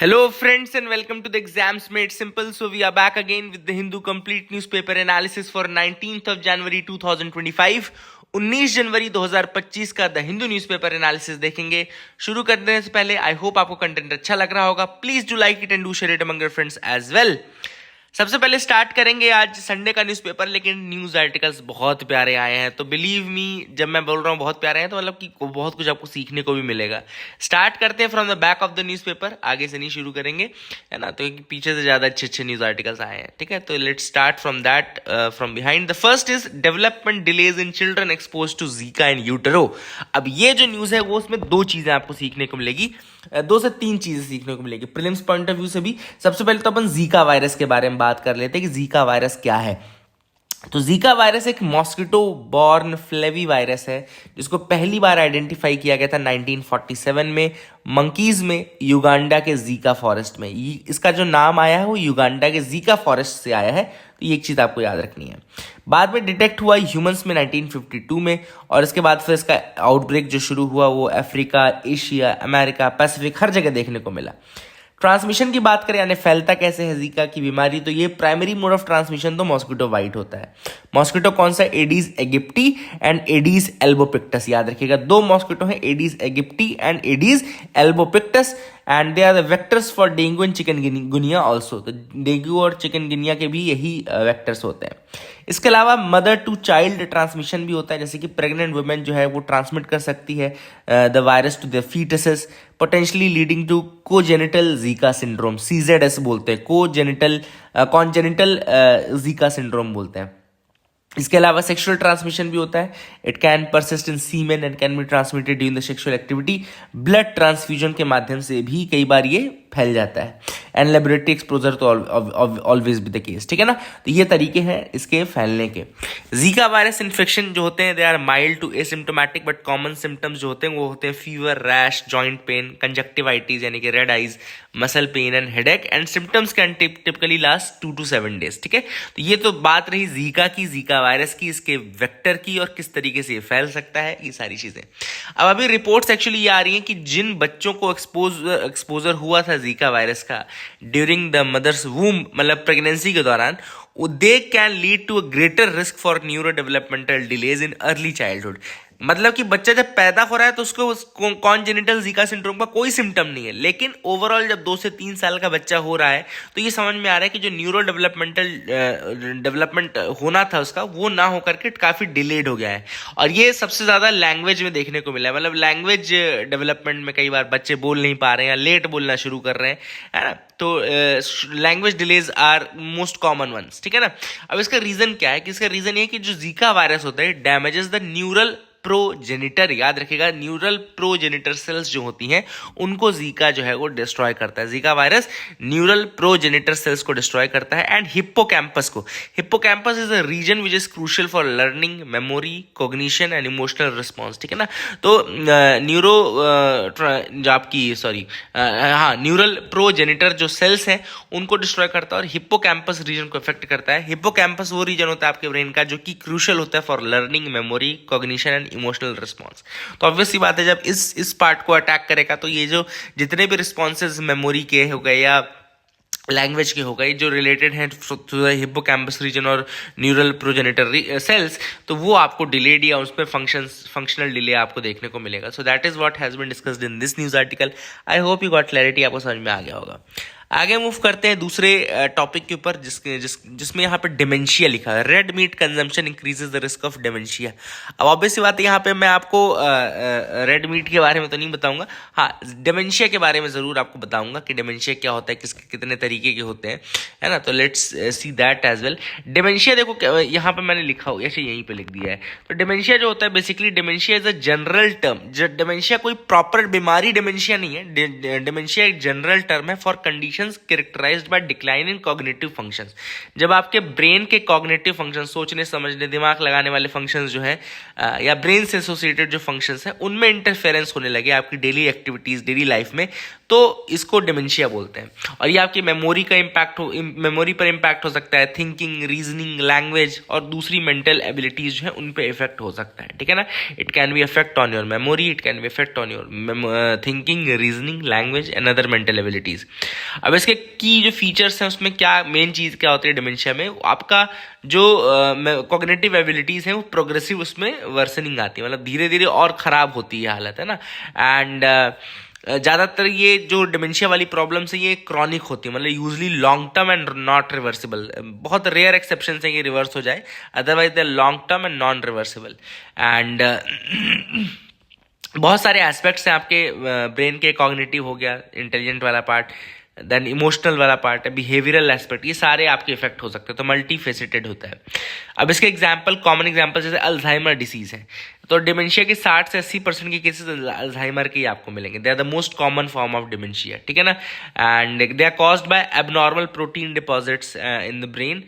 Hello, friends, and welcome to the Exams Made Simple. So, we are back again with the Hindu Complete Newspaper Analysis for 19th of January 2025. 19 जनवरी 2025 का the Hindu newspaper analysis देखेंगे। शुरू करने से पहले I hope आपको content अच्छा लग रहा होगा। Please do like it and do share it among your friends as well. सबसे पहले स्टार्ट करेंगे आज संडे का न्यूज़पेपर, लेकिन न्यूज़ आर्टिकल्स बहुत प्यारे आए हैं। तो बिलीव मी, जब मैं बोल रहा हूँ बहुत प्यारे हैं तो मतलब कि बहुत कुछ आपको सीखने को भी मिलेगा। स्टार्ट करते हैं from the back of the newspaper, आगे से नहीं शुरू करेंगे, है ना, तो पीछे से ज़्यादा अच्छे अच्छे न्यूज़ आर्टिकल्स आए हैं। ठीक है, तो let's start from that, from behind. The first is development delays in children expose to Zika in utero. अब ये जो न्यूज़ है वो उसमें दो चीज़ें आपको सीखने को मिलेगी, 2 से 3 चीजें सीखने को मिलेगी प्रीलिम्स पॉइंट ऑफ व्यू से भी। सबसे पहले तो अपन जीका वायरस के बारे में बात कर लेते हैं कि जीका वायरस क्या है। तो जीका वायरस एक मॉस्किटो बॉर्न फ्लेवी वायरस है जिसको पहली बार आइडेंटिफाई किया गया था 1947 में मंकीज में, युगांडा के जीका फॉरेस्ट में। इसका जो नाम आया है वो युगांडा के जीका फॉरेस्ट से आया है, तो ये एक चीज़ आपको याद रखनी है। बाद में डिटेक्ट हुआ ह्यूमंस में 1952 में, और इसके बाद फिर इसका आउटब्रेक जो शुरू हुआ वो अफ्रीका, एशिया, अमेरिका, पैसिफिक हर जगह देखने को मिला। ट्रांसमिशन की बात करें, यानी फैलता कैसे है जीका की बीमारी, तो ये प्राइमरी मोड ऑफ ट्रांसमिशन तो मॉस्किटो बाइट होता है। मॉस्किटो कौन सा? Aedes aegypti and Aedes albopictus. याद रखिएगा, दो मॉस्किटो हैं, Aedes aegypti and Aedes albopictus, and they are the vectors for dengue and chikungunya also. तो डेंगू और चिकनगुनिया के भी यही वेक्टर्स होते हैं। इसके अलावा मदर टू चाइल्ड ट्रांसमिशन भी होता है, जैसे कि प्रेग्नेंट वुमेन जो है वो ट्रांसमिट कर सकती है the virus to the foetuses, potentially leading to congenital Zika syndrome, CZS बोलते हैं, कॉन्जेनिटल जीका सिंड्रोम बोलते हैं। इसके अलावा सेक्सुअल ट्रांसमिशन भी होता है। It can persist in semen and can be transmitted during the sexual activity. Blood transfusion के माध्यम से भी कई बार ये फैल जाता है। एंड लेबोरेटरी एक्सपोजर तो ऑलवेज बी द केस। ठीक है ना, तो ये तरीके हैं इसके फैलने के। जीका वायरस इन्फेक्शन जो होते हैं they are mild to asymptomatic, but common symptoms जो होते हैं वो होते हैं fever, rash, joint pain, conjunctivitis यानी कि red eyes, muscle pain and headache, and symptoms can typically last 2 to 7 days। ठीक है, तो ये तो बात रही जीका की, जीका वायरस की, इसके वेक्टर की और किस तरीके से ये फैल सकता है, ये सारी चीजें। अब अभी रिपोर्ट्स एक्चुअली ये आ रही हैं कि जिन बच्चों को एक्सपोजर हुआ था जीका वायरस का ड्यूरिंग द मदर्स वूम, मतलब प्रेगनेंसी के दौरान, they can lead to a greater risk for neuro developmental delays in early childhood. मतलब कि बच्चा जब पैदा हो रहा है तो उसको कॉन्जेनिटल जीका सिंड्रोम का कोई सिम्टम नहीं है, लेकिन ओवरऑल जब 2 से 3 साल का बच्चा हो रहा है तो ये समझ में आ रहा है कि जो न्यूरो डेवलपमेंट होना था उसका, वो ना होकर के काफ़ी डिलेड हो गया है। और ये सबसे ज़्यादा लैंग्वेज में देखने को मिला है। मतलब लैंग्वेज डेवलपमेंट में कई बार बच्चे बोल नहीं पा रहे हैं या लेट बोलना शुरू कर रहे हैं, है ना, तो language delays are most common ones. ठीक है ना। अब इसका रीज़न क्या है? कि इसका रीज़न ये है कि जो जीका वायरस होता है डैमेजेस द न्यूरल प्रोजेनिटर। याद रखिएगा, न्यूरल प्रोजेनिटर सेल्स जो होती हैं उनको जीका जो है वो डिस्ट्रॉय करता है। Zika virus neural progenitor cells को डिस्ट्रॉय करता है एंड हिप्पोकैम्पस को। Hippocampus is a region which is crucial for learning, memory, cognition and emotional response. ठीक है ना, तो न्यूरल प्रोजेनिटर जो सेल्स हैं उनको डिस्ट्रॉय करता है और हिप्पोकैम्पस रीजन को इफेक्ट करता है। हिप्पोकैम्पस वो रीजन होता है आपके ब्रेन का जो कि क्रूशियल होता है for learning, memory, cognition and emotional response. तो ऑब्वियस सी बात है, जब इस पार्ट को अटैक करेगा तो ये जो जितने भी रिस्पॉन्सेज मेमोरी के हो गए या लैंग्वेज के हो गए जो रिलेटेड हैं टू द हिप्पोकैम्पस रीजन और न्यूरल प्रोजेनिटर सेल्स, तो वो आपको डिलेड या उसमें फंक्शनल डिले आपको देखने को मिलेगा। So that is what has been discussed in this news article. I hope you got clarity, आपको समझ में आ गया होगा। आगे मूव करते हैं दूसरे टॉपिक के ऊपर जिसमें यहाँ पे डिमेंशिया लिखा है। Red meat consumption increases the risk of dementia. अब ऑब्वियस सी बात है, यहाँ पे मैं आपको रेड मीट के बारे में तो नहीं बताऊंगा, हाँ डिमेंशिया के बारे में ज़रूर आपको बताऊंगा कि डिमेंशिया क्या होता है, कितने तरीके के होते हैं, है ना। तो let's see that as well. Dementia देखो यहाँ पे मैंने लिखा हो, ऐसे यहीं पे लिख दिया है। तो डिमेंशिया जो होता है basically, dementia is a general term. Dementia कोई प्रॉपर बीमारी डिमेंशिया नहीं है, डिमेंशिया एक जनरल टर्म है for condition conditions characterised by decline in cognitive functions. जब आपके ब्रेन के कॉग्निटिव फंक्शन, सोचने समझने दिमाग लगाने वाले फंक्शंस जो है या ब्रेन से एसोसिएटेड जो फंक्शंस हैं उनमें इंटरफेरेंस होने लगे आपकी डेली एक्टिविटीज डेली लाइफ में, तो इसको डिमेंशिया बोलते हैं। और ये आपकी मेमोरी का मेमोरी पर इम्पैक्ट हो सकता है, थिंकिंग, रीजनिंग, लैंग्वेज और दूसरी मेंटल एबिलिटीज जो है उन पे इफेक्ट हो सकता है, ठीक है ना। It can be effect on your memory, it can be effect on your thinking, reasoning, language and other mental abilities. अब इसके की जो फीचर्स हैं उसमें क्या मेन चीज क्या होती है डिमेंशिया में, आपका जो कॉग्निटिव एबिलिटीज हैं वो प्रोग्रेसिव उसमें वर्सनिंग आती है, मतलब धीरे धीरे और खराब होती है हालत, है ना। एंड ज़्यादातर ये जो डिमेंशिया वाली प्रॉब्लम्स है ये क्रॉनिक होती है, मतलब usually long term and not reversible. बहुत रेयर एक्सेप्शन है कि रिवर्स हो जाए, otherwise they long term and non reversible. And बहुत सारे एस्पेक्ट्स हैं आपके ब्रेन के, कॉग्निटिव हो गया, इंटेलिजेंट वाला पार्ट, देन इमोशनल वाला पार्ट है, बिहेवियरल एस्पेक्ट, ये सारे आपके इफेक्ट हो सकते हैं, तो मल्टी फेसिटेड होता है। अब इसके एग्जाम्पल, कॉमन एग्जाम्पल जैसे अल्जाइमर डिसीज है, तो डिमेंशिया के 60 से 80% के केसेस अल्जाइमर के ही आपको मिलेंगे। They are the most common form of dementia, ठीक है ना। And they are caused by abnormal protein deposits in the brain.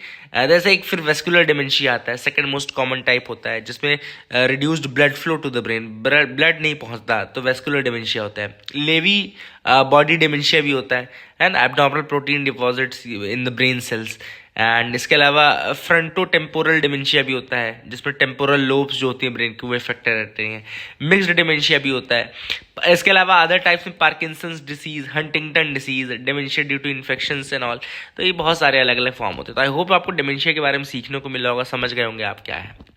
जैसे एक फिर वेस्कुलर डिमेंशिया आता है, सेकंड मोस्ट कॉमन टाइप होता है, जिसमें reduced blood flow to the brain, blood नहीं पहुंचता, तो वेस्कुलर डिमेंशिया होता है। लेवी बॉडी डिमेंशिया भी होता है, and abnormal protein deposits in the brain cells. And इसके अलावा फ्रंटो टेम्पोरल डिमेंशिया भी होता है, जिसमें टेम्पोरल लोब्स जो होती है ब्रेन की वो इफेक्टेड रहते हैं। मिक्स्ड डिमेंशिया भी होता है। इसके अलावा अदर टाइप्स में Parkinson's disease, Huntington disease, dementia due to infections and all, तो ये बहुत सारे अलग अलग फॉर्म होते हैं। तो आई होप आपको डिमेंशिया के बारे में सीखने को मिला होगा, समझ गए होंगे आप क्या है।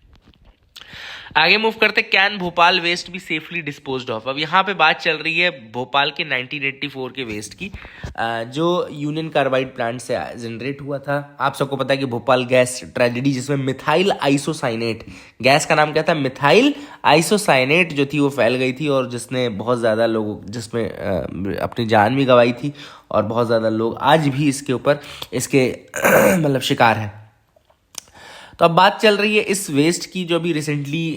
आगे मूव करते, कैन भोपाल वेस्ट भी सेफली डिस्पोज्ड ऑफ। अब यहाँ पे बात चल रही है भोपाल के 1984 के वेस्ट की, जो यूनियन कार्बाइड प्लांट से जनरेट हुआ था। आप सबको पता है कि भोपाल गैस ट्रेजेडी, जिसमें मिथाइल आइसोसाइनेट, गैस का नाम क्या था, मिथाइल आइसोसाइनेट जो थी वो फैल गई थी, और जिसने बहुत ज़्यादा लोग, जिसमें अपनी जान भी गंवाई थी, और बहुत ज़्यादा लोग आज भी इसके ऊपर इसके मतलब शिकार हैं। तो अब बात चल रही है इस वेस्ट की, जो अभी रिसेंटली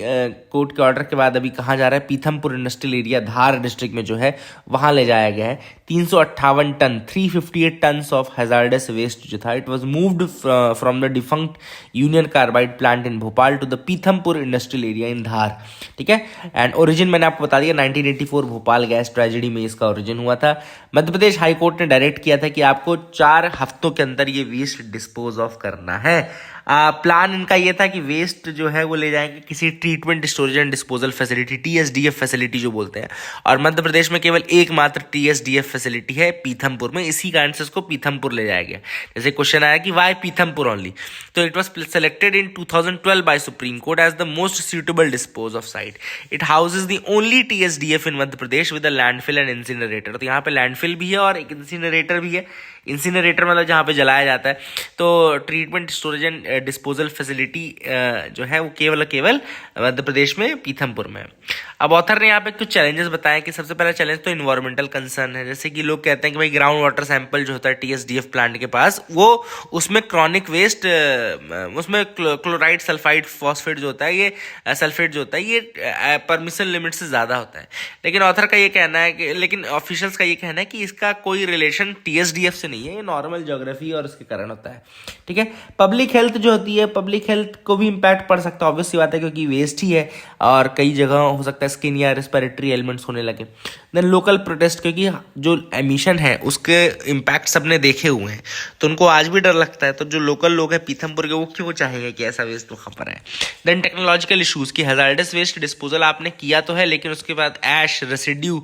कोर्ट के ऑर्डर के बाद अभी कहाँ जा रहा है, Pithampur industrial area Dhar district में जो है वहाँ ले जाया गया है। 358 ton 358 tons of hazardous waste जो था, it was moved from the defunct Union Carbide plant in Bhopal to the Pithampur industrial area in Dhar, ठीक है। एंड ओरिजिन मैंने आपको बता दिया, 1984 भोपाल गैस ट्रेजेडी में इसका ओरिजिन हुआ था। मध्य प्रदेश हाई कोर्ट ने डायरेक्ट किया था कि आपको 4 हफ्तों के अंदर ये वेस्ट डिस्पोज ऑफ करना है। प्लान इनका ये था कि वेस्ट जो है वो ले जाएंगे किसी treatment storage and disposal facility, TSDF facility जो बोलते हैं, और मध्य प्रदेश में केवल एकमात्र TSDF फैसिलिटी है पीथमपुर में, इसी कारण से इसको पीथमपुर ले जाया गया। जैसे क्वेश्चन आया कि वाई पीथमपुर ओनली, तो it was selected in 2012 by Supreme Court as the most suitable dispose of site. It houses the only TSDF in Madhya Pradesh with a landfill and incinerator. तो यहाँ पे लैंडफिल भी है और एक इंसिनरेटर भी है। इंसिनरेटर मतलब जहाँ पे जलाया जाता है, तो treatment storage and disposal facility जो है वो केवल मध्य प्रदेश में पीथमपुर में। अब ऑथर ने यहाँ पे कुछ चैलेंजेस बताए कि सबसे पहला चैलेंज तो इन्वायरमेंटल कंसर्न है। जैसे कि लोग कहते हैं कि भाई ग्राउंड वाटर सैंपल जो होता है TSDF प्लांट के पास, वो उसमें क्रॉनिक वेस्ट, उसमें क्लोराइड, सल्फाइड, फॉस्फेट जो होता है, ये सल्फेट जो होता है, ये परमिशन लिमिट से ज़्यादा होता है। लेकिन ऑथर का ये कहना है कि, लेकिन ऑफिशियल्स का ये कहना है कि इसका कोई रिलेशन TSDF से नहीं है, ये नॉर्मल ज्योग्राफी और उसके कारण होता है, ठीक है। पब्लिक हेल्थ जो होती है, पब्लिक हेल्थ को भी इम्पैक्ट पड़ सकता है, ऑब्वियस सी बात है, क्योंकि वेस्ट ही है और कई जगह हो सकता है स्किन या रेस्पिरेटरी एलिमेंट्स होने लगे। देन लोकल प्रोटेस्ट, क्योंकि जो एमिशन है उसके इम्पैक्ट सबने देखे हुए हैं, तो उनको आज भी डर लगता है। तो जो लोकल लोग हैं पीथमपुर के, वो क्यों चाहेंगे कि ऐसा वेस्ट वहाँ पर है। देन टेक्नोलॉजिकल इशूज़ की हैजार्डस वेस्ट डिस्पोजल आपने किया तो है, लेकिन उसके बाद ऐश, रेसिड्यू,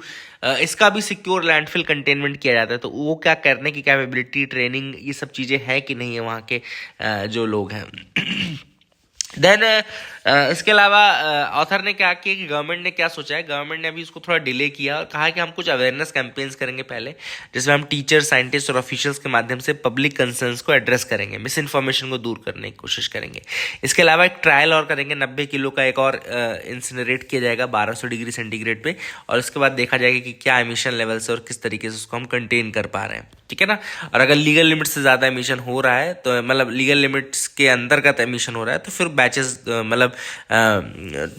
इसका भी सिक्योर लैंडफिल कंटेनमेंट किया जाता है, तो वो क्या करने की कैपेबिलिटी, ट्रेनिंग, ये सब चीज़ें हैं कि नहीं है वहाँ के जो लोग हैं। देन इसके अलावा ऑथर ने क्या किया कि गवर्नमेंट ने क्या सोचा है, गवर्नमेंट ने अभी इसको थोड़ा डिले किया और कहा कि हम कुछ अवेयरनेस कैंपेन्स करेंगे पहले, जिसमें हम टीचर, साइंटिस्ट और ऑफिशियल्स के माध्यम से पब्लिक कंसर्न्स को एड्रेस करेंगे, मिस इन्फॉर्मेशन को दूर करने की कोशिश करेंगे। इसके अलावा एक ट्रायल और करेंगे, 90 किलो का एक और इंसिनरेट किया जाएगा 1200 डिग्री सेंटीग्रेड पे, और उसके बाद देखा जाएगा कि क्या एमिशन लेवल से और किस तरीके से उसको हम कंटेन कर पा रहे हैं, ठीक है ना। और अगर लीगल लिमिट से ज़्यादा एमिशन हो रहा है, तो मतलब लीगल लिमिट्स के अंतर्गत एमिशन हो रहा है, तो फिर बैचेस मतलब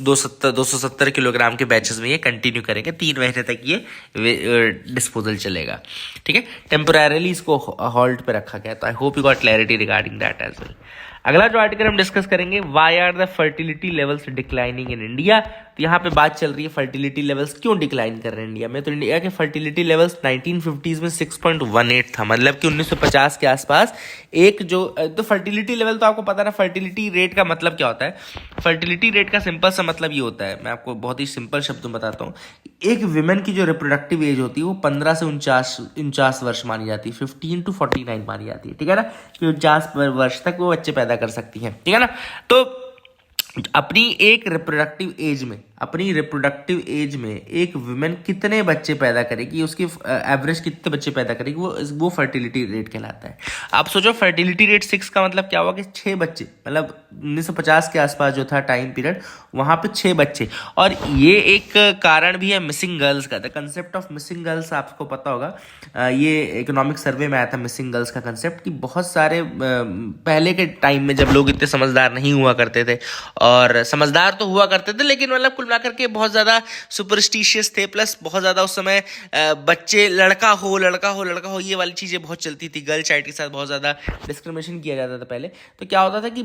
270 किलोग्राम के बैचेस में ये कंटिन्यू करेंगे, 3 महीने तक ये डिस्पोजल चलेगा, ठीक है। टेम्पोरेरली इसको हॉल्ट पे रखा गया। तो I hope you got clarity regarding that as well. अगला जो आर्टिकल हम डिस्कस करेंगे, why are the fertility levels declining in India. तो यहाँ पे बात चल रही है फर्टिलिटी लेवल्स क्यों डिक्लाइन कर रहे हैं इंडिया में। तो इंडिया के फर्टिलिटी लेवल्स 1950s में 6.18 था, मतलब कि 1950 के आसपास एक जो तो फर्टिलिटी लेवल, तो आपको पता ना फर्टिलिटी रेट का मतलब क्या होता है। फर्टिलिटी रेट का सिंपल सा मतलब ये होता है, मैं आपको बहुत ही सिंपल शब्दों में बताता हूँ। एक विमेन की जो रिप्रोडक्टिव एज होती है वो 15 से 49 वर्ष मानी जाती है, 15 to 49 मानी जाती है, ठीक है ना, कि 49 वर्ष तक वो बच्चे पैदा कर सकती हैं, ठीक है ना। तो अपनी रिप्रोडक्टिव एज में एक वुमेन कितने बच्चे पैदा करेगी, उसकी एवरेज कितने बच्चे पैदा करेगी, वो फर्टिलिटी रेट कहलाता है। आप सोचो फर्टिलिटी रेट 6 का मतलब क्या हुआ कि 6 बच्चे, मतलब 1950 के आसपास जो था टाइम पीरियड, वहां पे 6 बच्चे। और ये एक कारण भी है मिसिंग गर्ल्स का। The concept of missing girls आपको पता होगा, ये इकोनॉमिक सर्वे में आया था मिसिंग गर्ल्स का कंसेप्ट, कि बहुत सारे पहले के टाइम में जब लोग इतने समझदार नहीं हुआ करते थे, और समझदार तो हुआ करते थे लेकिन मतलब कुल मिलाकर के बहुत ज़्यादा सुपरस्टिशियस थे, प्लस बहुत ज़्यादा उस समय बच्चे लड़का हो ये वाली चीज़ें बहुत चलती थी। गर्ल चाइल्ड के साथ बहुत ज़्यादा डिस्क्रिमिनेशन किया जाता था पहले। तो क्या होता था कि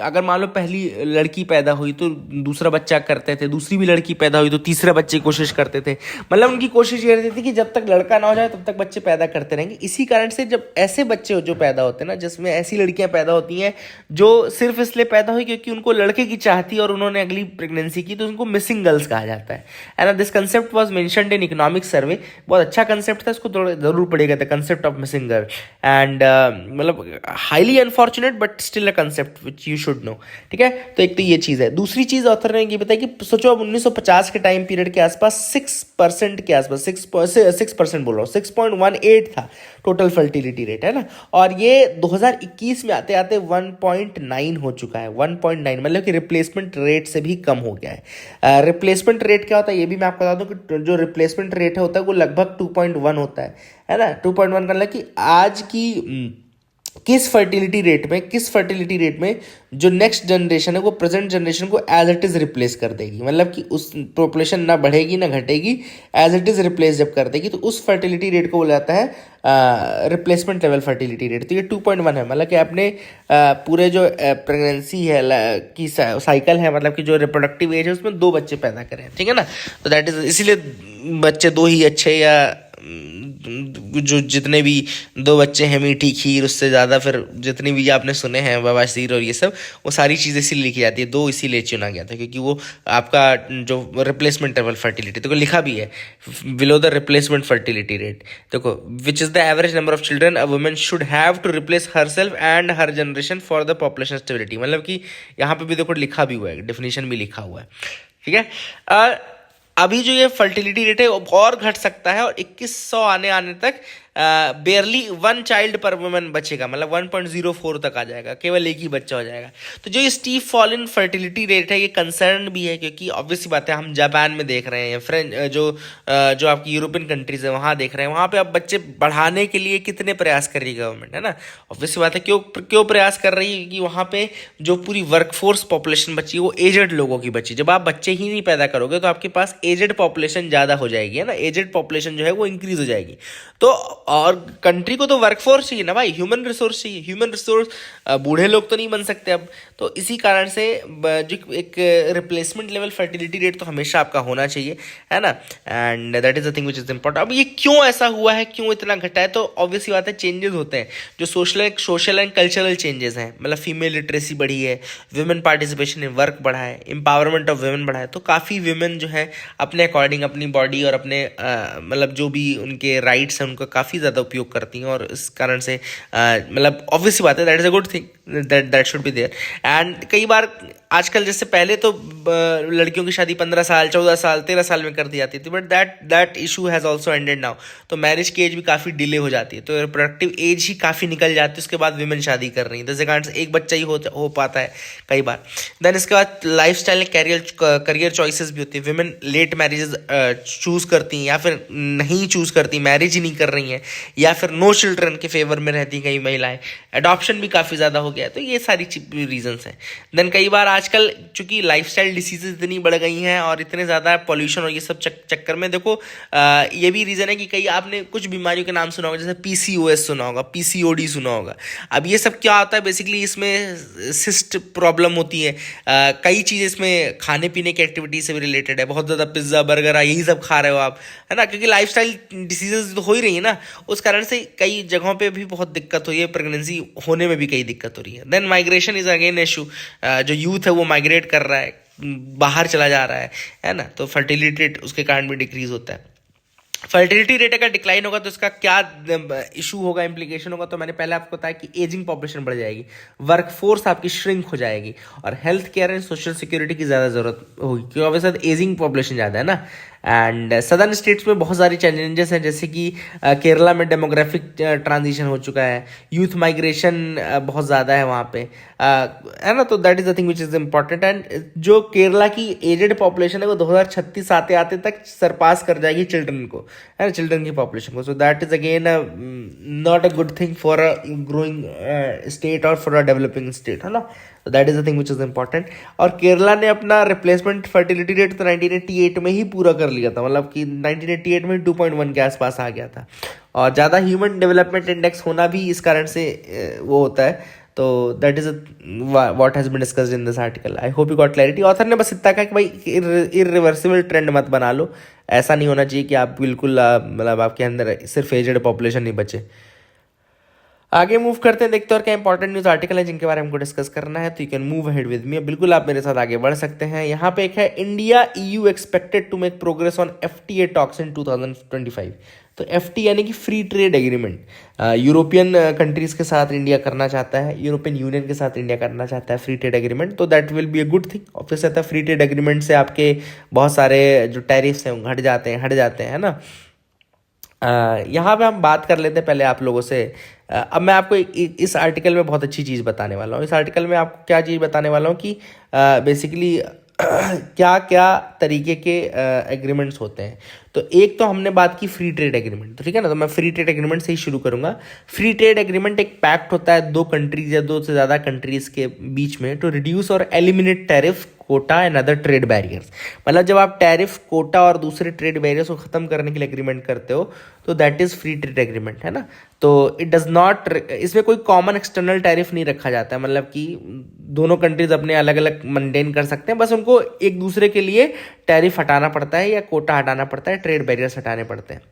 अगर मान लो पहली लड़की पैदा हुई तो दूसरा बच्चा करते थे, दूसरी भी लड़की पैदा हुई तो तीसरे बच्चे की कोशिश करते थे। मतलब उनकी कोशिश ये रहती थी कि जब तक लड़का ना हो जाए तब तक बच्चे पैदा करते रहेंगे। इसी कारण से जब ऐसे बच्चे जो पैदा होते हैं ना, जिसमें ऐसी लड़कियां पैदा होती हैं जो सिर्फ इसलिए पैदा हुई क्योंकि उनको लड़के की चाहती और उन्होंने अगली प्रेगनेंसी की, तो उनको मिसिंग गर्ल्स कहा जाता है। And this concept was mentioned in economic survey. बहुत अच्छा कंसेप्ट था, इसको थोड़ा जरूर पढ़िएगा, the concept of missing girl. And मतलब highly unfortunate but still a concept which you should know, ठीक है। तो एक तो ये चीज़ है। दूसरी चीज़ ऑथर ने ये बताया कि सोचो अब 1950 के टाइम पीरियड के आसपास 6% के आसपास 6% बोल रहा हूँ, 6.18 था टोटल फर्टिलिटी रेट, है ना। और ये 2021 में आते आते 1.9 हो चुका है। 1.9 मतलब कि रिप्लेसमेंट रेट से भी कम हो गया है। रिप्लेसमेंट रेट क्या होता है ये भी मैं आपको बता दूं कि जो रिप्लेसमेंट रेट होता है वो लगभग 2.1 होता है ना। 2.1 का मतलब कि आज की किस फर्टिलिटी रेट में जो नेक्स्ट जनरेशन है वो प्रेजेंट जनरेशन को एज इट इज रिप्लेस कर देगी। मतलब कि उस पॉपुलेशन ना बढ़ेगी ना घटेगी, एज इट इज रिप्लेस जब कर देगी तो उस फर्टिलिटी रेट को बोला जाता है रिप्लेसमेंट लेवल फर्टिलिटी रेट। तो ये 2.1 है, मतलब कि आपने पूरे जो प्रेगनेंसी है की साइकिल है, मतलब कि जो रिप्रोडक्टिव एज है उसमें 2 बच्चे पैदा करें, ठीक है ना। तो दैट इज, इसीलिए बच्चे 2 ही अच्छे, या जो जितने भी 2 बच्चे हैं मीठी खीर, उससे ज़्यादा फिर जितनी भी आपने सुने हैं बवासीर और ये सब, वो सारी चीज़ें इसीलिए लिखी जाती है। 2 इसीलिए चुना गया था क्योंकि वो आपका जो रिप्लेसमेंट लेवल फर्टिलिटी, देखो लिखा भी है below the replacement fertility rate, देखो which is the average number of children a woman should have to replace herself and her generation for the population stability. मतलब कि यहाँ पे भी देखो लिखा भी हुआ है, डेफिनेशन भी लिखा हुआ है, ठीक है। अभी जो ये फर्टिलिटी रेट है और घट सकता है, और 2100 आने तक बेयरली 1 चाइल्ड पर वुमन बचेगा, मतलब 1.04 तक आ जाएगा, केवल एक ही बच्चा हो जाएगा। तो जो ये steep fall in fertility rate है ये कंसर्न भी है, क्योंकि ऑब्वियस सी बात है हम जापान में देख रहे हैं, फ्रेंच जो आपकी यूरोपियन कंट्रीज है वहाँ देख रहे हैं, वहाँ पे अब बच्चे बढ़ाने के लिए कितने प्रयास कर रही है गवर्नमेंट, है ना। ऑब्वियस सी बात है क्यों प्रयास कर रही है कि वहाँ पे जो पूरी वर्कफोर्स पॉपुलेशन बची वो एजेड लोगों की बची। जब आप बच्चे ही नहीं पैदा करोगे तो आपके पास एजेड पॉपुलेशन ज़्यादा हो जाएगी, है ना। एजेड पॉपुलेशन जो है वो इंक्रीज हो जाएगी। तो और कंट्री को तो वर्कफोर्स चाहिए ना भाई, ह्यूमन रिसोर्स चाहिए। ह्यूमन रिसोर्स बूढ़े लोग तो नहीं बन सकते अब, तो इसी कारण से जो एक रिप्लेसमेंट लेवल फर्टिलिटी रेट तो हमेशा आपका होना चाहिए, है ना। And that is the thing which is important. अब ये क्यों ऐसा हुआ है, क्यों इतना घटा है, तो ऑब्वियसली बात है चेंजेस होते हैं, जो सोशल एंड कल्चरल चेंजेस हैं। मतलब फीमेल लिटरेसी बढ़ी है, वुमेन पार्टिसिपेशन इन वर्क बढ़ा है, एम्पावरमेंट ऑफ वुमेन बढ़ा है। तो काफ़ी वुमेन जो है अपने अकॉर्डिंग अपनी बॉडी और अपने मतलब जो भी उनके राइट्स हैं उनका काफ़ी ज़्यादा उपयोग करती हैं, और इस कारण से मतलब ऑब्वियसली बात है that is a good thing, that should be there. And कई बार आजकल जैसे पहले तो लड़कियों की शादी 15 साल 14 साल 13 साल में कर दी जाती थी, but that issue has also ended now. तो मैरिज की एज भी काफ़ी डिले हो जाती है, तो रिप्रोडक्टिव एज ही काफ़ी निकल जाती है, उसके बाद विमेन शादी कर रही है, जिसके कारण से एक बच्चा ही हो पाता है कई बार। देन इसके बाद लाइफ स्टाइल करियर चॉइसेस भी होती है। Women late state marriages choose करती हैं या फिर नहीं चूज करती, मैरिज ही नहीं कर रही हैं, या फिर नो चिल्ड्रन के फेवर में रहती कई महिलाएं, एडॉप्शन भी काफ़ी ज़्यादा हो गया है। तो ये सारी रीजंस हैं। देन कई बार आजकल चूंकि लाइफस्टाइल डिसीजेज इतनी बढ़ गई हैं और इतने ज़्यादा पॉल्यूशन और ये सब चक्कर में देखो ये भी रीज़न है कि कई आपने कुछ बीमारियों के नाम सुना होगा, जैसे पीसीओएस सुना होगा, पीसीओडी सुना होगा। अब ये सब क्या होता है, बेसिकली इसमें सिस्ट प्रॉब्लम होती है। कई चीज़ इसमें खाने पीने की एक्टिविटी से भी रिलेटेड है, बहुत ज़्यादा पिज्ज़ा बर्गर यही सब खा रहे हो आप, है ना, क्योंकि लाइफस्टाइल डिसीजेज तो हो ही रही है ना, उस कारण से कई जगहों पे भी बहुत दिक्कत हुई है, प्रेगनेंसी होने में भी कई दिक्कत हो रही है। Then migration is again issue, जो यूथ है वो माइग्रेट कर रहा है, बाहर चला जा रहा है ना, तो फर्टिलिटी रेट उसके कारण भी डिक्रीज होता है। फर्टिलिटी रेट अगर डिक्लाइन होगा तो इसका क्या इशू होगा, इम्प्लीकेशन होगा, तो मैंने पहले आपको बताया कि एजिंग पॉपुलेशन बढ़ जाएगी, वर्क फोर्स आपकी श्रिंक हो जाएगी और health care and social security की ज़्यादा जरूरत होगी, क्योंकि वैसे एजिंग पॉपुलेशन ज़्यादा है ना। एंड सदर्न स्टेट्स में बहुत सारी चैलेंजेस हैं, जैसे कि केरला में डेमोग्राफिक ट्रांजिशन हो चुका है, यूथ माइग्रेशन बहुत ज़्यादा है वहाँ पे, है ना, तो that is the thing which is important. And जो केरला की एजेड पॉपुलेशन है वो 2036 आते आते तक सरपास कर जाएगी चिल्ड्रन को, है ना, चिल्ड्रन की पॉपुलेशन को। So that is again not a good thing for a growing state और फॉर अ डेवलपिंग स्टेट, है ना, तो that is the thing which is important. और केरला ने अपना रिप्लेसमेंट फर्टिलिटी रेट तो 1988 में ही पूरा कर लिया था, मतलब कि 1988 में 2.1 के आसपास आ गया था। और ज़्यादा ह्यूमन डेवलपमेंट इंडेक्स होना भी इस कारण से वो होता है। तो that is what has been discussed in this article. I hope you got clarity. Author ने बस इतना कहा कि भाई इररिवर्सिबल ट्रेंड मत बना लो, ऐसा नहीं होना चाहिए कि आप बिल्कुल मतलब आपके अंदर सिर्फ एजेड पॉपुलेशन नहीं बचे। आगे मूव करते हैं, देखते हैं और क्या इंपॉर्टेंट न्यूज़ आर्टिकल है जिनके बारे में हमको डिस्कस करना है। तो you can move ahead with me, बिल्कुल आप मेरे साथ आगे बढ़ सकते हैं। यहाँ पे एक है, India EU expected to make progress on FTA talks in 2025। तो FTA यानी कि free trade agreement, European countries के साथ इंडिया करना चाहता है, यूरोपियन यूनियन के साथ इंडिया करना चाहता है फ्री ट्रेड एग्रीमेंट। तो that will be a good thing. Obvious रहता है फ्री ट्रेड एग्रीमेंट से आपके बहुत सारे जो टैरिफ्स हैं वो हट जाते हैं, है ना। यहाँ पे हम बात कर लेते हैं पहले आप लोगों से। अब मैं आपको इस आर्टिकल में बहुत अच्छी चीज़ बताने वाला हूँ। इस आर्टिकल में आपको क्या चीज़ बताने वाला हूँ कि बेसिकली क्या क्या तरीके के एग्रीमेंट्स होते हैं। तो एक तो हमने बात की फ्री ट्रेड एग्रीमेंट, तो ठीक है ना, तो मैं फ्री ट्रेड एग्रीमेंट से ही शुरू करूंगा। फ्री ट्रेड एग्रीमेंट एक पैक्ट होता है दो कंट्रीज या दो से ज़्यादा कंट्रीज के बीच में टू रिड्यूस और eliminate tariff, quota and other trade barriers. मतलब जब आप टैरिफ, कोटा और दूसरे ट्रेड बैरियर्स को खत्म करने के लिए एग्रीमेंट करते हो तो that is free trade agreement, है ना। तो इट डज नॉट, इसमें कोई कॉमन एक्सटर्नल टैरिफ नहीं रखा जाता है, मतलब कि दोनों कंट्रीज अपने अलग अलग मेंटेन कर सकते हैं, बस उनको एक दूसरे के लिए टैरिफ हटाना पड़ता है या कोटा हटाना पड़ता है, ट्रेड बैरियर्स हटाने पड़ते हैं।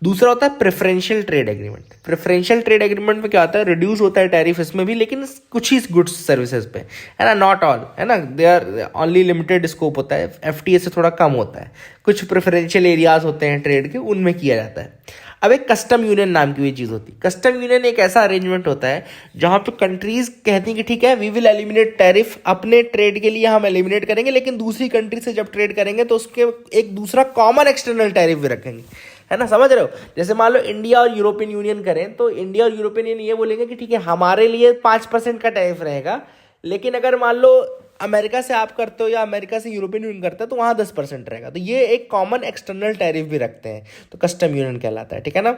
दूसरा होता है preferential trade agreement. Preferential trade agreement में क्या होता है, रिड्यूस होता है टैरिफ इसमें भी, लेकिन कुछ ही गुड्स सर्विसेज पे, है ना, नॉट ऑल, है ना, they are only limited scope होता है, FTA से थोड़ा कम होता है। कुछ प्रेफरेंशियल एरियाज होते हैं ट्रेड के, उनमें किया जाता है। अब एक कस्टम यूनियन नाम की भी चीज़ होती है। कस्टम यूनियन एक ऐसा अरेंजमेंट होता है जहाँ पे कंट्रीज कहती हैं कि ठीक है, वी विल एलिमिनेट टैरिफ, अपने ट्रेड के लिए हम एलिमिनेट करेंगे, लेकिन दूसरी कंट्री से जब ट्रेड करेंगे तो उसके एक दूसरा कॉमन एक्सटर्नल टैरिफ भी रखेंगे, है ना, समझ रहे हो। जैसे मान लो इंडिया और यूरोपियन यूनियन करें तो इंडिया और यूरोपियन यूनियन ये बोलेंगे कि ठीक है, हमारे लिए 5% का टैरिफ रहेगा, लेकिन अगर मान लो अमेरिका से आप करते हो या अमेरिका से यूरोपियन यूनियन करता है तो वहाँ 10% रहेगा। तो ये एक कॉमन एक्सटर्नल टैरिफ भी रखते हैं, तो कस्टम यूनियन कहलाता है, ठीक है ना।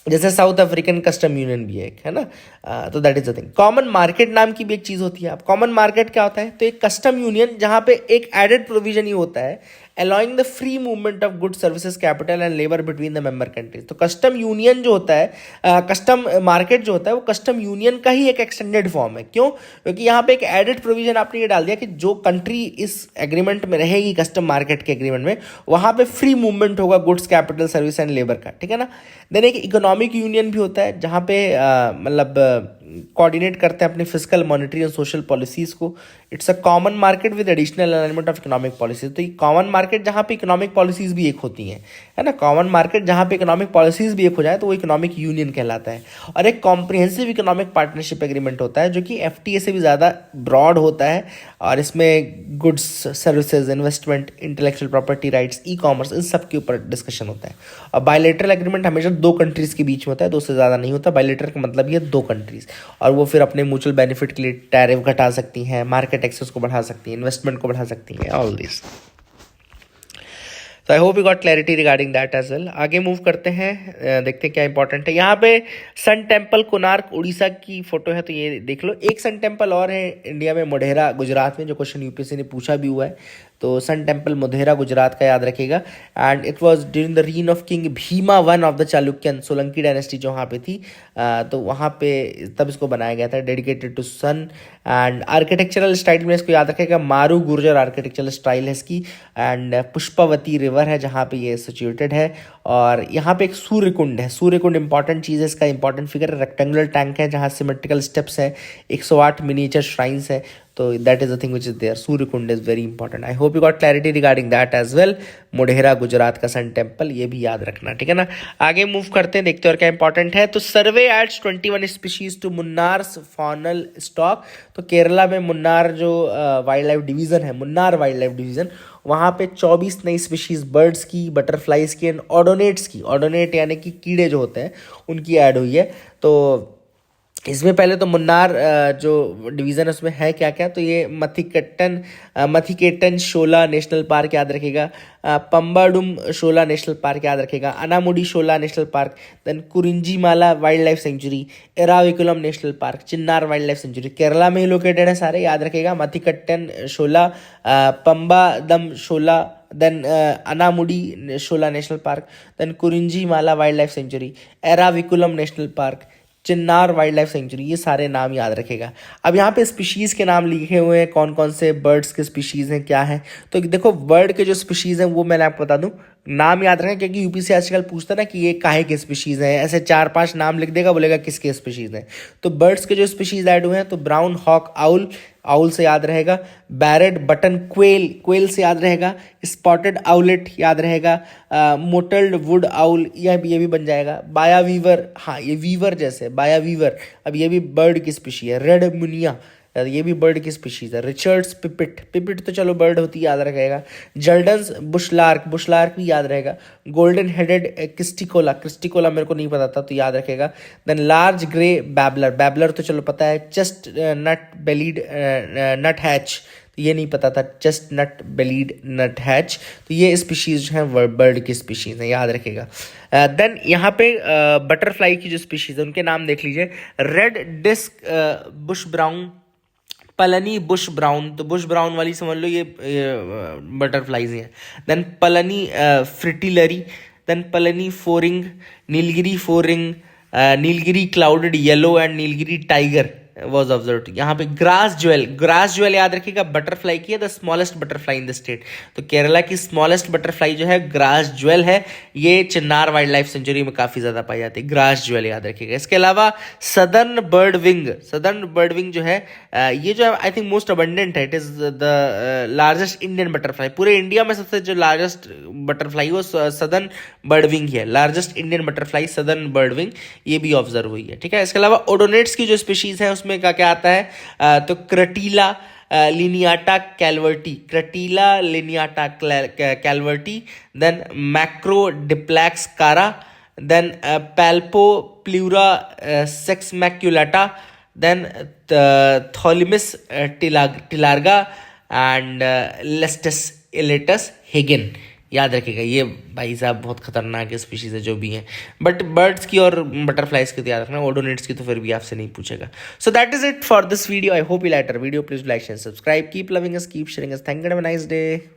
जैसे साउथ अफ्रीकन कस्टम यूनियन भी है एक, है ना। तो that is the thing. Common market नाम की भी एक चीज़ होती है। अब कॉमन मार्केट क्या होता है, तो एक कस्टम यूनियन जहाँ पे एक एडेड प्रोविजन ये होता है, allowing the free movement of goods, services, capital and labor between the member countries। तो कस्टम यूनियन जो होता है, कस्टम मार्केट जो होता है, वो कस्टम यूनियन का ही एक एक्सटेंडेड फॉर्म है। क्यों? क्योंकि यहाँ पे एक एडेड प्रोविजन आपने ये डाल दिया कि जो कंट्री इस एग्रीमेंट में रहेगी, कस्टम मार्केट के एग्रीमेंट में, वहाँ पे फ्री मूवमेंट होगा goods, capital, service and labour का, ठीक है ना। देन एक इकोनॉमिक यूनियन भी होता है जहाँ पे मतलब कोऑर्डिनेट करते हैं अपने physical, monetary and social policies को। It's a common market with additional alignment of economic policies. तो ये कॉमन मार्केट जहाँ पे इकोनॉमिक पॉलिसीज भी एक होती हैं, है ना, कॉमन मार्केट जहाँ पे इकोनॉमिक पॉलिसीज भी एक हो जाए तो वो इकोनॉमिक यूनियन कहलाता है। और एक कॉम्प्रिहेंसिव इकोनॉमिक पार्टनरशिप एग्रीमेंट होता है जो कि FTA से भी ज़्यादा ब्रॉड होता है, और इसमें goods, services, investment, intellectual property rights, e-commerce, इन सब के ऊपर डिस्कशन होता है। और बायलैटरल एग्रीमेंट हमेशा दो कंट्रीज़ के बीच में होता है, दो से ज़्यादा नहीं होता। बायलैटरल का मतलब ये दो कंट्रीज़, और वो फिर अपने म्यूचुअल बेनिफिट के लिए टैरिफ घटा सकती हैं, मार्केट एक्सेस को बढ़ा सकती हैं, इन्वेस्टमेंट को बढ़ा सकती हैं, ऑल दिस। तो I hope you got clarity regarding that as well. आगे मूव करते हैं, देखते हैं क्या इंपॉर्टेंट है। यहाँ पे सन टेम्पल कोणार्क उड़ीसा की फोटो है, तो ये देख लो। एक सन टेम्पल और है इंडिया में, मोढेरा गुजरात में, जो क्वेश्चन यूपीएससी ने पूछा भी हुआ है। तो सन टेम्पल मोढेरा गुजरात का याद रखेगा। And it was during the reign of king Bhima one of the Chalukyan, Solanki dynasty जो वहाँ पे थी, तो वहाँ पे तब इसको बनाया गया था, dedicated to sun. And architectural style में इसको याद रखेगा, मारू गुर्जर आर्किटेक्चरल स्टाइल है इसकी। एंड पुष्पावती रिवर है जहाँ पे ये सिचुएटेड है। और यहाँ पे एक सूर्य कुंड है। सूर्य कुंड इंपॉर्टेंट चीज़ है, इसका इंपॉर्टेंट फिगर है, रेक्टेंगुलर टैंक है जहाँ सिमेट्रिकल स्टेप्स है, 108 मिनिएचर श्राइन्स है। तो that is the thing which is there. Surya Kund is very important. I hope you got clarity regarding that as well. Modhera Gujarat का सन टेम्पल, ये भी याद रखना, ठीक है ना। आगे मूव करते हैं, देखते हैं और क्या इंपॉर्टेंट है। तो survey adds 21 species to Munnar's faunal stock. तो केरला में मुन्नार जो वाइल्ड लाइफ डिवीजन है, मुन्नार वाइल्ड लाइफ डिवीजन, वहाँ पे 24 नई स्पीशीज बर्ड्स की, बटरफ्लाइज की एंड ऑडोनेट्स की, ऑडोनेट यानी कि कीड़े जो होते हैं उनकी ऐड हुई है। तो इसमें पहले तो मुन्नार जो डिवीज़न है उसमें है क्या क्या, तो ये मथिकेटन शोला नेशनल पार्क याद रखेगा, पंबाडुम शोला नेशनल पार्क याद रखेगा, Anamudi Shola national park, then Kurinjimala wildlife sanctuary, Eravikulam national park, Chinnar wildlife sanctuary, Kerala में ही लोकेटेड है सारे, याद रखेगा। Mathikettan Shola, Pambadum Shola, then Anamudi Shola national park, then Kurinjimala wildlife sanctuary, Eravikulam national park, Chinnar wildlife sanctuary, ये सारे नाम याद रखेगा। अब यहाँ पे स्पीशीज़ के नाम लिखे हुए हैं, कौन कौन से बर्ड्स के स्पीशीज़ हैं, क्या है। तो देखो बर्ड के जो स्पीशीज़ हैं वो मैंने आपको बता दूं, नाम याद रखें, क्योंकि यूपी से आजकल पूछता ना कि ये काहे के स्पीशीज़ हैं, ऐसे 4-5 नाम लिख देगा, बोलेगा किसके स्पीशीज़ हैं। तो बर्ड्स के जो स्पीशीज़ ऐड हुए हैं, तो ब्राउन हॉक आउल, आउल से याद रहेगा, बैरेड बटन क्वेल, क्वेल से याद रहेगा, स्पॉटेड आउलेट याद रहेगा, मोटल्ड वुड आउल, ये भी बन जाएगा। बाया वीवर, हाँ ये वीवर जैसे बाया वीवर, अब ये भी बर्ड की स्पीशी है। रेड मुनिया, ये भी बर्ड की स्पीशीज है। रिचर्ड्स पिपिट, पिपिट तो चलो बर्ड होती है, याद रखेगा। जर्डन्स बुशलार्क, बुशलार्क भी याद रहेगा। गोल्डन हेडेड क्रिस्टिकोला, क्रिस्टिकोला मेरे को नहीं पता था, तो याद रखेगा। Then large grey babbler, babbler तो चलो पता है। Chestnut bellied nuthatch, ये नहीं पता था, chestnut bellied nuthatch. तो ये स्पीशीज जो हैं बर्ड की स्पीशीज हैं, याद रखेगा। देन यहाँ पे बटरफ्लाई की जो स्पीशीज है उनके नाम देख लीजिए। Red disc bush brown, Palni bush brown, तो बुश ब्राउन वाली समझ लो ये बटरफ्लाइज हैं। Then Palni fritillary, then Palni fourring, Nilgiri fourring, Nilgiri clouded yellow and Nilgiri tiger was observe. यहाँ पे ग्रास ज्वेल, ग्रास ज्वेल याद रखिएगा, बटरफ्लाई की है, the smallest butterfly in the state. तो केरला की स्मॉलेस्ट बटरफ्लाई जो है ग्रास ज्वेल है, ये चिन्नार वाइल्ड लाइफ सेंचुरी में काफ़ी ज़्यादा पाई जाती है, ग्रास ज्वेल याद रखिएगा। इसके अलावा southern bird wing, southern bird wing जो है ये जो है आई थिंक मोस्ट अबंडेंट है, it is the largest Indian butterfly. पूरे इंडिया में सबसे जो लार्जेस्ट बटरफ्लाई वो सदर्न बर्ड विंग ही है, largest Indian butterfly southern bird wing, ये भी ऑब्जर्व हुई है, ठीक है। इसके अलावा ओडोनेट्स की जो स्पीशीज़ है उसमें क्या क्या आता है, तो क्रटीला लिनियाटा कैलवर्टी, क्रटीला लिनियाटा कैलवर्टी, then Macrodiplax cora, then Palpopleura sexmaculata, then Tholymis tillarga and Lestes elatus Hagen, याद रखिएगा। ये भाई साहब बहुत खतरनाक स्पीशीज है जो भी हैं, बट बर्ड्स की और बटरफ्लाइज की तो याद रखना, ओडोनेट्स की तो फिर भी आपसे नहीं पूछेगा। So that is it for this video. I hope you like our video. Please like and subscribe, keep loving us, keep sharing us. Thank you, have a nice day.